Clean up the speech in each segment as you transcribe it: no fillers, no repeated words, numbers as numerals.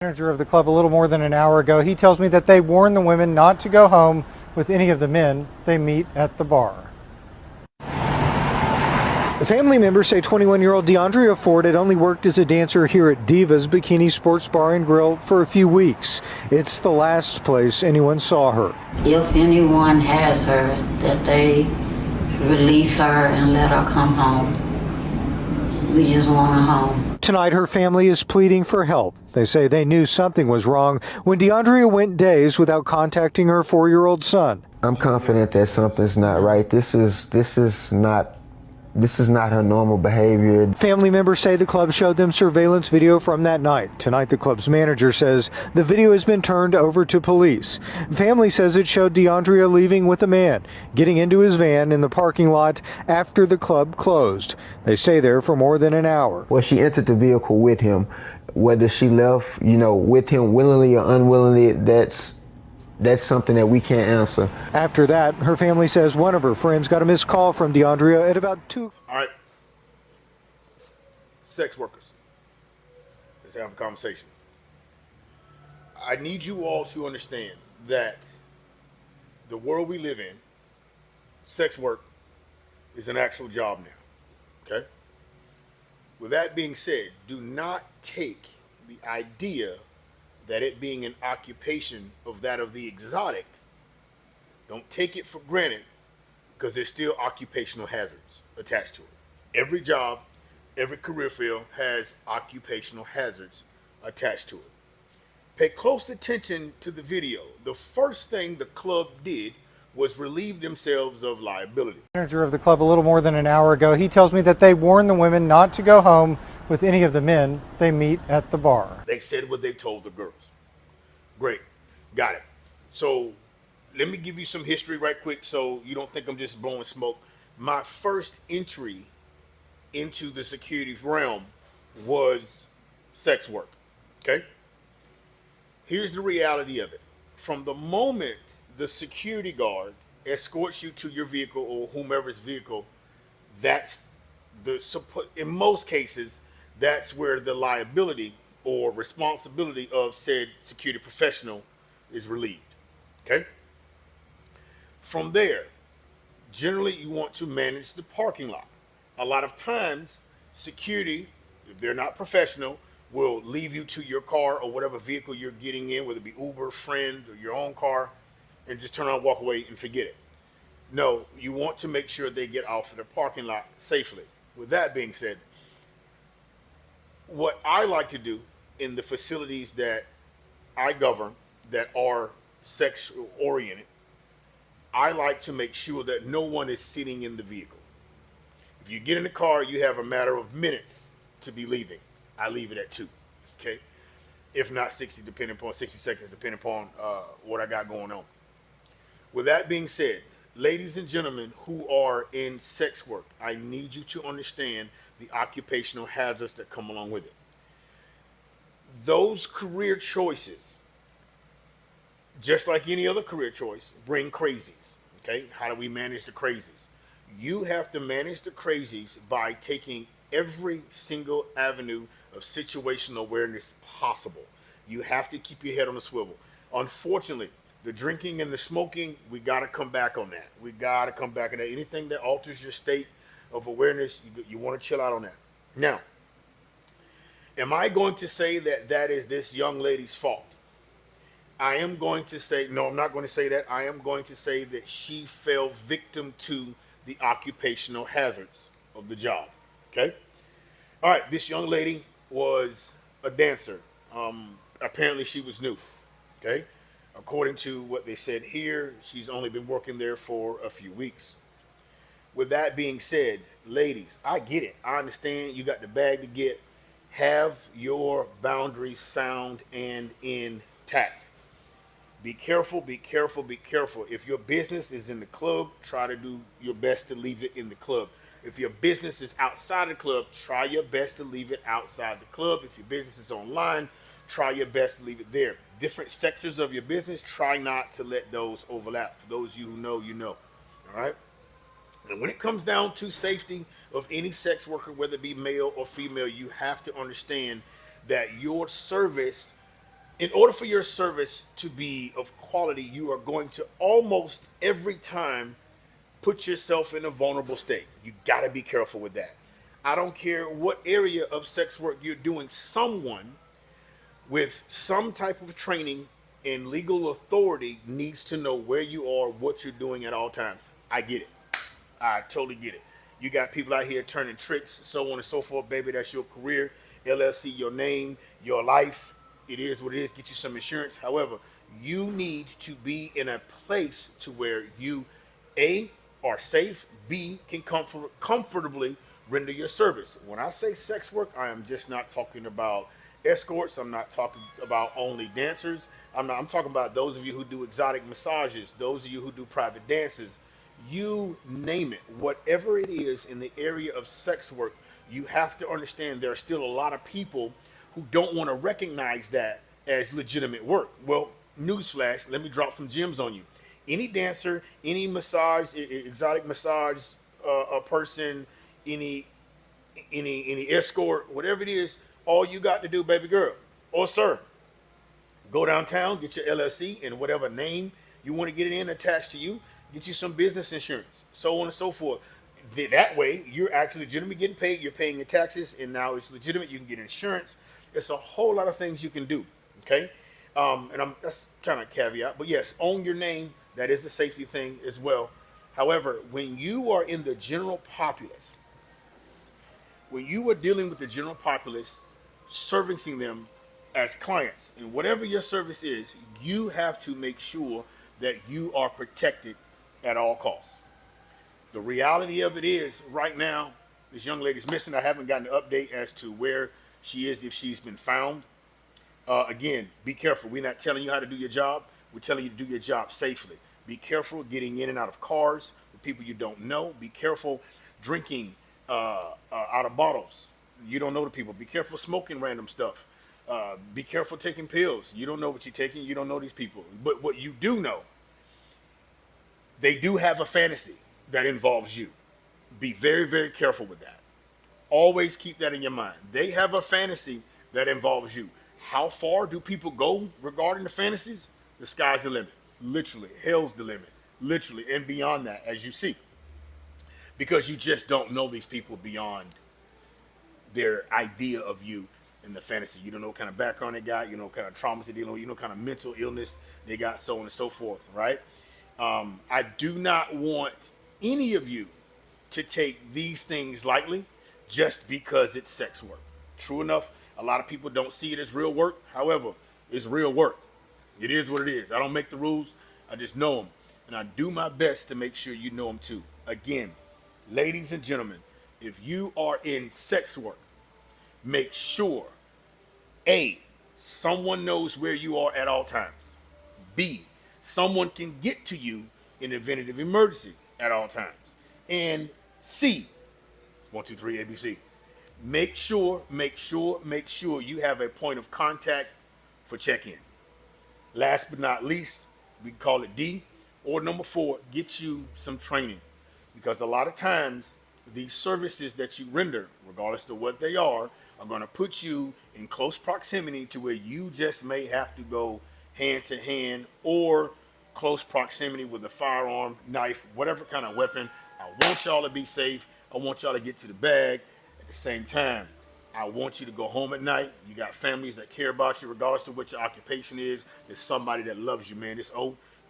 Manager of the club a little more than an hour ago. He tells me that they warn the women not to go home with any of the men they meet at the bar. The family members say 21-year-old DeAndrea Ford had only worked as a dancer here at Diva's Bikini Sports Bar and Grill for a few weeks. It's the last place anyone saw her. If anyone has her, that they release her and let her come home. We just want her home. Tonight, her family is pleading for help. They say they knew something was wrong when DeAndrea went days without contacting her 4-year-old son. I'm confident that something's not right. This is not her normal behavior. Family members say the club showed them surveillance video from that night. Tonight, the club's manager says the video has been turned over to police. Family says it showed DeAndrea leaving with a man, getting into his van in the parking lot after the club closed. They stay there for more than an hour. Well, she entered the vehicle with him. Whether she left, with him willingly or unwillingly, that's something that we can't answer. After that, her family says one of her friends got a missed call from DeAndrea at about 2. All right. Sex workers. Let's have a conversation. I need you all to understand that the world we live in, sex work is an actual job now. Okay? With that being said, do not take the idea that it being an occupation of that of the exotic, don't take it for granted, because there's still occupational hazards attached to it. Every job, every career field has occupational hazards attached to it. Pay close attention to the video. The first thing the club did was relieve themselves of liability. Manager of the club a little more than an hour ago. He tells me that they warn the women not to go home with any of the men they meet at the bar. They said what they told the girls. Great. Got it. So let me give you some history right quick so you don't think I'm just blowing smoke. My first entry into the security realm was sex work. Okay? Here's the reality of it. From the moment the security guard escorts you to your vehicle or whomever's vehicle, that's the support. In most cases, that's where the liability or responsibility of said security professional is relieved. Okay? From there, generally you want to manage the parking lot. A lot of times, security, if they're not professional, will leave you to your car or whatever vehicle you're getting in, whether it be Uber, friend, or your own car, and just turn around, walk away, and forget it. No, you want to make sure they get off of the parking lot safely. With that being said, what I like to do in the facilities that I govern that are sex oriented, I like to make sure that no one is sitting in the vehicle. If you get in the car, you have a matter of minutes to be leaving. I leave it at 2, okay? If not 60 seconds, depending upon what I got going on. With that being said, ladies and gentlemen who are in sex work, I need you to understand the occupational hazards that come along with it. Those career choices, just like any other career choice, bring crazies, okay? How do we manage the crazies? You have to manage the crazies by taking every single avenue of situational awareness possible. You have to keep your head on the swivel. Unfortunately, the drinking and the smoking, we got to come back on that. We got to come back on that. Anything that alters your state of awareness, you want to chill out on that. Now, am I going to say that that is this young lady's fault? I am going to say, no, I'm not going to say that. I am going to say that she fell victim to the occupational hazards of the job. Okay? All right, this young lady was a dancer. Apparently she was new. Okay? According to what they said here, she's only been working there for a few weeks. With that being said, ladies, I get it. I understand you got the bag to get. Have your boundaries sound and intact. Be careful, be careful, be careful. If your business is in the club, try to do your best to leave it in the club. If your business is outside the club, try your best to leave it outside the club. If your business is online, try your best to leave it there. Different sectors of your business, try not to let those overlap. For those of you who know, you know. All right? And when it comes down to safety of any sex worker, whether it be male or female, you have to understand that your service In order for your service to be of quality, you are going to almost every time put yourself in a vulnerable state. You got to be careful with that. I don't care what area of sex work you're doing, someone with some type of training and legal authority needs to know where you are, what you're doing at all times. I get it. I totally get it. You got people out here turning tricks, so on and so forth, baby. That's your career. LLC, your name, your life. It is what it is. Get you some insurance. However, you need to be in a place to where you, A, are safe, B, can comfortably render your service. When I say sex work, I am just not talking about escorts. I'm not talking about only dancers. I'm talking about those of you who do exotic massages, those of you who do private dances, you name it, whatever it is in the area of sex work, you have to understand there are still a lot of people who don't want to recognize that as legitimate work. Well, newsflash, let me drop some gems on you. Any dancer, any massage, exotic massage a person, any any escort, whatever it is, all you got to do, baby girl or sir, go downtown, get your LLC and whatever name you want to get it in attached to you, get you some business insurance, so on and so forth. That way, you're actually legitimately getting paid. You're paying your taxes, and now it's legitimate. You can get insurance. It's a whole lot of things you can do. Okay, that's kind of caveat, but yes, own your name. That is a safety thing as well. However, when you are in the general populace, when you are dealing with the general populace, servicing them as clients, and whatever your service is, you have to make sure that you are protected at all costs. The reality of it is, right now, this young lady's missing. I haven't gotten an update as to where she is, if she's been found. Again, be careful. We're not telling you how to do your job. We're telling you to do your job safely. Be careful getting in and out of cars with people you don't know. Be careful drinking out of bottles. You don't know the people. Be careful smoking random stuff. Be careful taking pills. You don't know what you're taking. You don't know these people. But what you do know, they do have a fantasy that involves you. Be very, very careful with that. Always keep that in your mind. They have a fantasy that involves you. How far do people go regarding the fantasies? The sky's the limit. Literally, hell's the limit. Literally, and beyond that, as you see. Because you just don't know these people beyond their idea of you in the fantasy. You don't know what kind of background they got. You know what kind of traumas they're dealing with. You know what kind of mental illness they got, so on and so forth, right? I do not want any of you to take these things lightly just because it's sex work. True enough, a lot of people don't see it as real work. However, it's real work. It is what it is. I don't make the rules. I just know them. And I do my best to make sure you know them too. Again, ladies and gentlemen, if you are in sex work, make sure, A, someone knows where you are at all times. B, someone can get to you in the event of emergency at all times. And C, 1, 2, 3, ABC. Make sure you have a point of contact for check-in. Last but not least, we can call it D, or number 4, get you some training. Because a lot of times, these services that you render, regardless of what they are going to put you in close proximity to where you just may have to go hand to hand or close proximity with a firearm, knife, whatever kind of weapon. I want y'all to be safe. I want y'all to get to the bag. At the same time, I want you to go home at night. You got families that care about you, regardless of what your occupation is. There's somebody that loves you, man. It's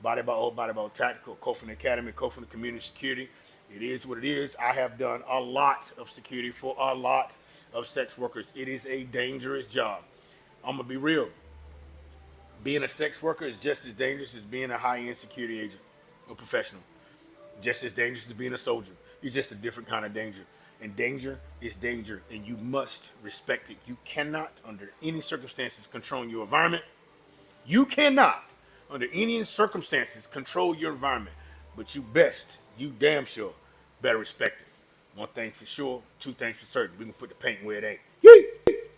Body by Tactical, Cofined Academy, Cofined Community Security. It is what it is. I have done a lot of security for a lot of sex workers. It is a dangerous job. I'm going to be real. Being a sex worker is just as dangerous as being a high-end security agent or professional. Just as dangerous as being a soldier. It's just a different kind of danger. And danger is danger, and you must respect it. You cannot, under any circumstances, control your environment. You cannot, under any circumstances, control your environment. But you damn sure, better respect it. One thing for sure, two things for certain. We can put the paint where it ain't.